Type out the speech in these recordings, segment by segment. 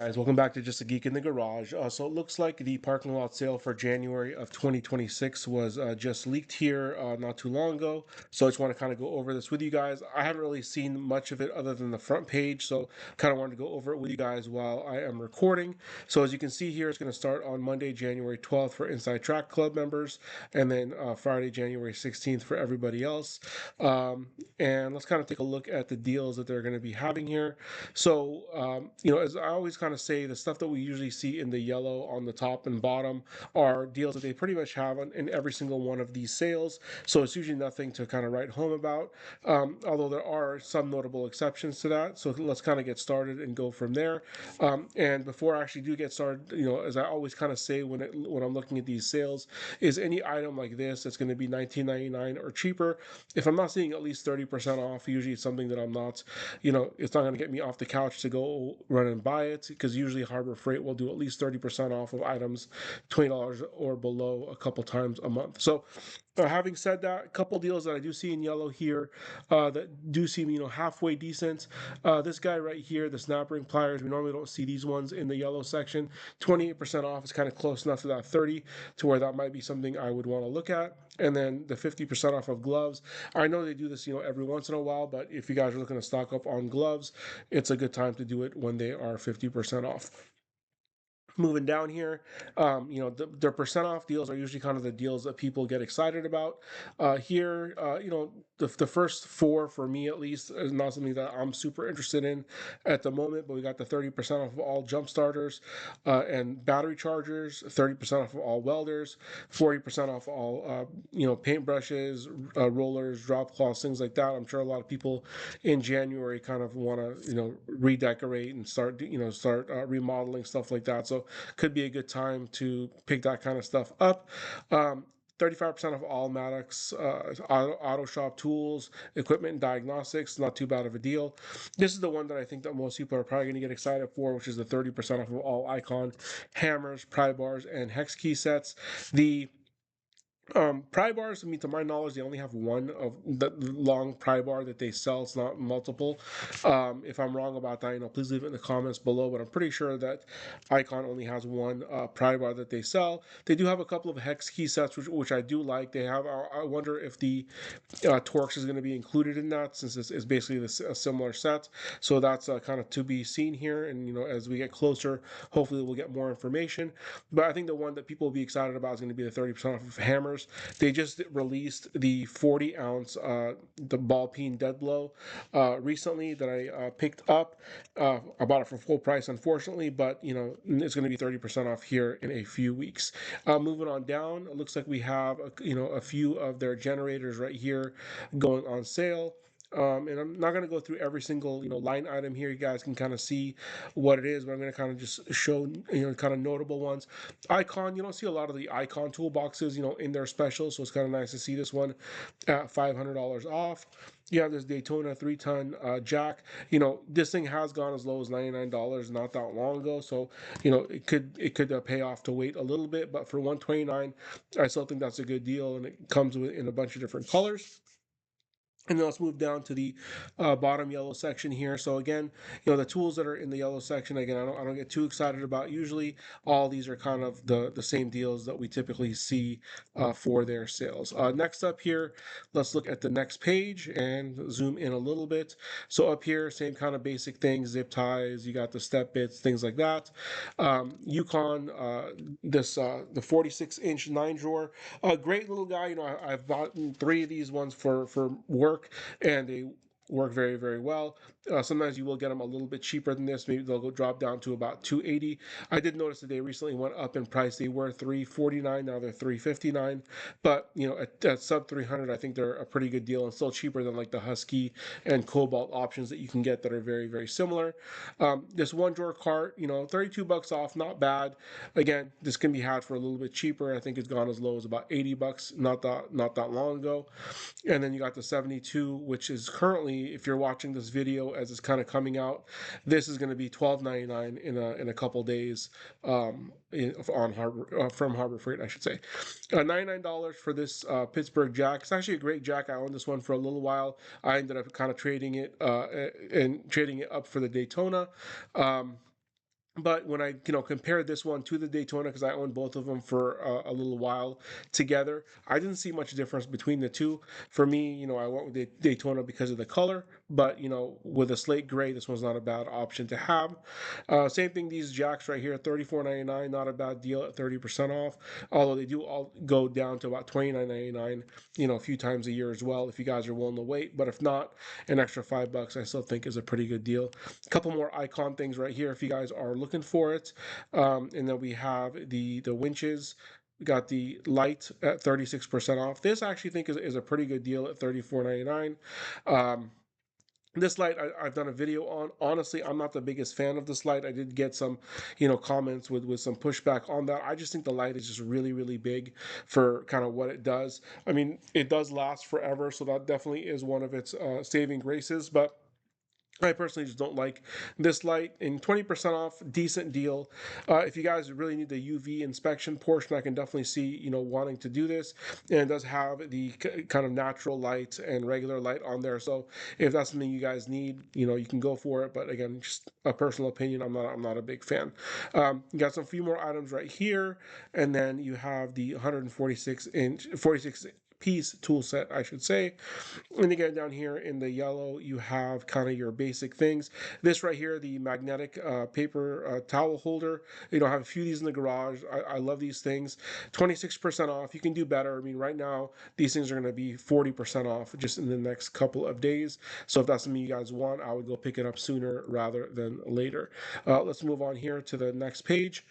Guys, welcome back to Just a Geek in the Garage. So it looks like the parking lot sale for January of 2026 was just leaked here not too long ago. So I just want to kind of go over this with you guys. I haven't really seen much of it other than the front page, so kind of wanted to go over it with you guys while I am recording. So as you can see here, it's going to start on Monday, January 12th for Inside Track Club members, and then Friday, January 16th for everybody else. And let's kind of take a look at the deals that they're going to be having here. So, as I always kind of say, the stuff that we usually see in the yellow on the top and bottom are deals that they pretty much have in every single one of these sales. So it's usually nothing to kind of write home about, although there are some notable exceptions to that. So let's kind of get started and go from there. And before I actually do get started, as I always kind of say when I'm looking at these sales, is any item like this that's going to be $19.99 or cheaper, if I'm not seeing at least 30% off, usually it's something that I'm not, it's not going to get me off the couch to go run and buy it, because usually Harbor Freight will do at least 30% off of items $20 or below a couple times a month. So having said that, a couple deals that I do see in yellow here that do seem, halfway decent. This guy right here, the snap ring pliers, we normally don't see these ones in the yellow section. 28% off is kind of close enough to that 30 to where that might be something I would want to look at. And then the 50% off of gloves. I know they do this, every once in a while, but if you guys are looking to stock up on gloves, it's a good time to do it when they are 50% off. Moving down here, their percent off deals are usually kind of the deals that people get excited about. Here, the first four, for me at least, is not something that I'm super interested in at the moment, but we got the 30% off of all jump starters and battery chargers, 30% off of all welders, 40% off all, paintbrushes, rollers, drop cloths, things like that. I'm sure a lot of people in January kind of want to, redecorate and start remodeling, stuff like that. So could be a good time to pick that kind of stuff up. 35% of all Maddox auto shop tools, equipment, and diagnostics. Not too bad of a deal. This is the one that I think that most people are probably going to get excited for, which is the 30% off of all Icon hammers, pry bars, and hex key sets. The pry bars, I mean, to my knowledge, they only have one of the long pry bar that they sell. It's not multiple. If I'm wrong about that, please leave it in the comments below, but I'm pretty sure that Icon only has one pry bar that they sell. They do have a couple of hex key sets, which I do like. They have, I wonder if the Torx is going to be included in that, since it's basically a similar set. So that's kind of to be seen here. And, as we get closer, hopefully we'll get more information. But I think the one that people will be excited about is going to be the 30% off of hammers. They just released the 40-ounce the ball peen dead blow recently that I picked up. I bought it for full price, unfortunately, but it's going to be 30% off here in a few weeks. Moving on down, it looks like we have a few of their generators right here going on sale. And I'm not going to go through every single line item here. You guys can kind of see what it is, but I'm going to kind of just show kind of notable ones. Icon, you don't see a lot of the Icon toolboxes in their specials, so it's kind of nice to see this one at $500 off. Yeah, this Daytona 3-ton jack. This thing has gone as low as $99 not that long ago, so it could pay off to wait a little bit, but for $129, I still think that's a good deal, and it comes in a bunch of different colors. And then let's move down to the bottom yellow section here. So again, the tools that are in the yellow section, again, I don't get too excited about. Usually all these are kind of the same deals that we typically see for their sales. Next up here, let's look at the next page and zoom in a little bit. So up here, same kind of basic things, zip ties, you got the step bits, things like that. Yukon, the 46-inch 9-drawer, a great little guy. I've bought 3 of these ones for work, and they work very, very well. Sometimes you will get them a little bit cheaper than this. Maybe they'll go drop down to about $280. I did notice that they recently went up in price. They were $349, now they're $359. But at sub 300, I think they're a pretty good deal, and still cheaper than like the Husky and Cobalt options that you can get that are very, very similar. This one drawer cart, $32 off, not bad. Again, this can be had for a little bit cheaper. I think it's gone as low as about $80 not that long ago. And then you got the 72, which is currently, if you're watching this video as it's kind of coming out, this is going to be $12.99 in a couple days from Harbor Freight, I should say. $99 for this Pittsburgh jack. It's actually a great jack. I owned this one for a little while. I ended up kind of trading it up for the Daytona. But when I compared this one to the Daytona, because I owned both of them for a little while together, I didn't see much difference between the two. For me, I went with the Daytona because of the color, but with a slate gray, this one's not a bad option to have. Same thing, these jacks right here, $34.99, not a bad deal at 30% off. Although they do all go down to about $29.99, a few times a year as well, if you guys are willing to wait. But if not, an extra $5 I still think is a pretty good deal. A couple more icon things right here if you guys are looking for it. And then we have the winches. We got the light at 36% off. This I actually think is a pretty good deal at $34.99. This light I've done a video on. Honestly, I'm not the biggest fan of this light. I did get some, comments with some pushback on that. I just think the light is just really, really big for kind of what it does. I mean, it does last forever, so that definitely is one of its saving graces. But I personally just don't like this light. And 20% off, decent deal. If you guys really need the UV inspection portion, I can definitely see, wanting to do this. And it does have the kind of natural light and regular light on there. So if that's something you guys need, you can go for it. But again, just a personal opinion, I'm not a big fan. You got some few more items right here. And then you have the 46 piece tool set, I should say. And again, down here in the yellow, you have kind of your basic things. This right here, the magnetic paper towel holder. I have a few of these in the garage. I love these things. 26% off. You can do better. I mean, right now, these things are going to be 40% off just in the next couple of days. So if that's something you guys want, I would go pick it up sooner rather than later. Let's move on here to the next page.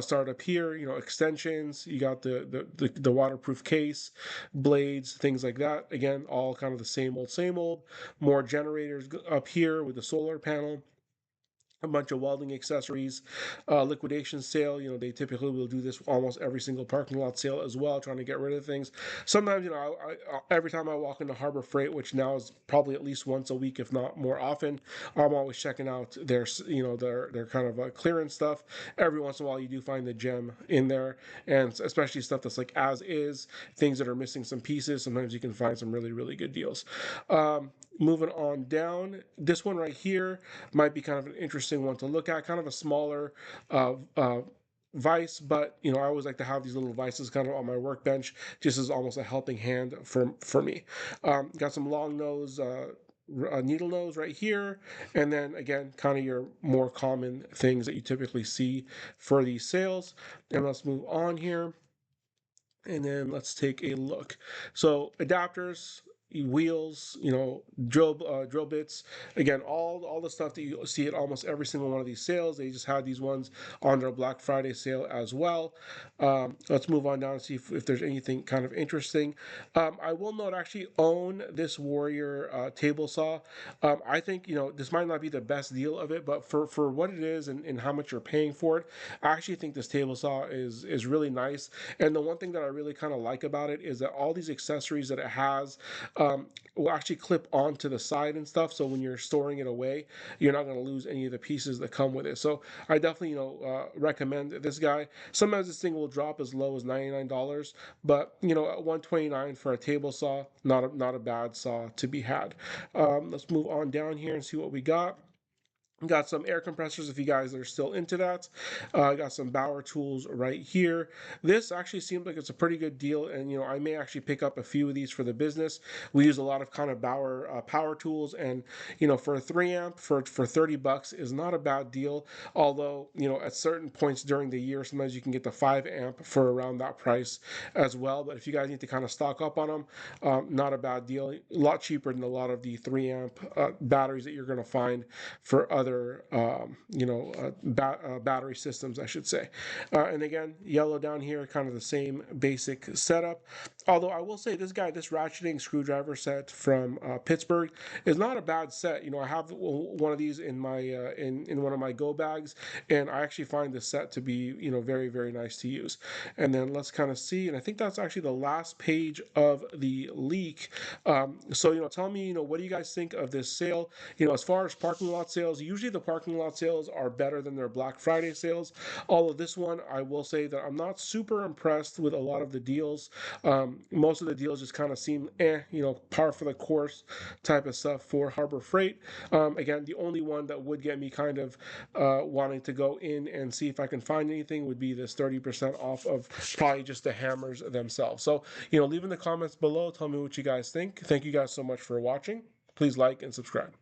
Start up here, extensions. You got the waterproof case, blades, things like that. Again, all kind of the same old, same old. More generators up here with the solar panel. A bunch of welding accessories. Liquidation sale, they typically will do this almost every single parking lot sale as well, trying to get rid of things. Sometimes, every time I walk into Harbor Freight, which now is probably at least once a week, if not more often, I'm always checking out their kind of clearance stuff. Every once in a while, you do find the gem in there, and especially stuff that's like as is, things that are missing some pieces. Sometimes you can find some really, really good deals. Moving on down, this one right here might be kind of an interesting one to look at, kind of a smaller vice, but I always like to have these little vices kind of on my workbench, just as almost a helping hand for me. Got some long nose needle nose right here, and then again, kind of your more common things that you typically see for these sales. And let's move on here, and then let's take a look. So adapters, wheels, drill bits. Again, all the stuff that you see at almost every single one of these sales. They just had these ones on their Black Friday sale as well. Let's move on down and see if there's anything kind of interesting. I will not actually own this Warrior table saw. I think this might not be the best deal of it, but for what it is and how much you're paying for it, I actually think this table saw is really nice. And the one thing that I really kind of like about it is that all these accessories that it has will actually clip onto the side and stuff. So when you're storing it away, you're not going to lose any of the pieces that come with it. So I definitely, recommend this guy. Sometimes this thing will drop as low as $99, but at $129 for a table saw, not a bad saw to be had. Let's move on down here and see what we got. Got some air compressors if you guys are still into that. Got some Bauer tools right here. This actually seems like it's a pretty good deal, and I may actually pick up a few of these for the business. We use a lot of kind of Bauer power tools, and for a 3 amp for $30 is not a bad deal. Although at certain points during the year, sometimes you can get the 5 amp for around that price as well. But if you guys need to kind of stock up on them, not a bad deal. A lot cheaper than a lot of the 3 amp batteries that you're going to find for other battery systems, I should say. And again, yellow down here, kind of the same basic setup. Although I will say this ratcheting screwdriver set from Pittsburgh is not a bad set. I have one of these in my in one of my go bags, and I actually find this set to be very, very nice to use. And then let's kind of see, and I think that's actually the last page of the leak. So tell me what do you guys think of this sale? As far as parking lot sales, usually usually the parking lot sales are better than their Black Friday sales. Although this one, I will say that I'm not super impressed with a lot of the deals. Most of the deals just kind of seem par for the course type of stuff for Harbor Freight. Again, the only one that would get me kind of wanting to go in and see if I can find anything would be this 30% off of probably just the hammers themselves. So, leave in the comments below. Tell me what you guys think. Thank you guys so much for watching. Please like and subscribe.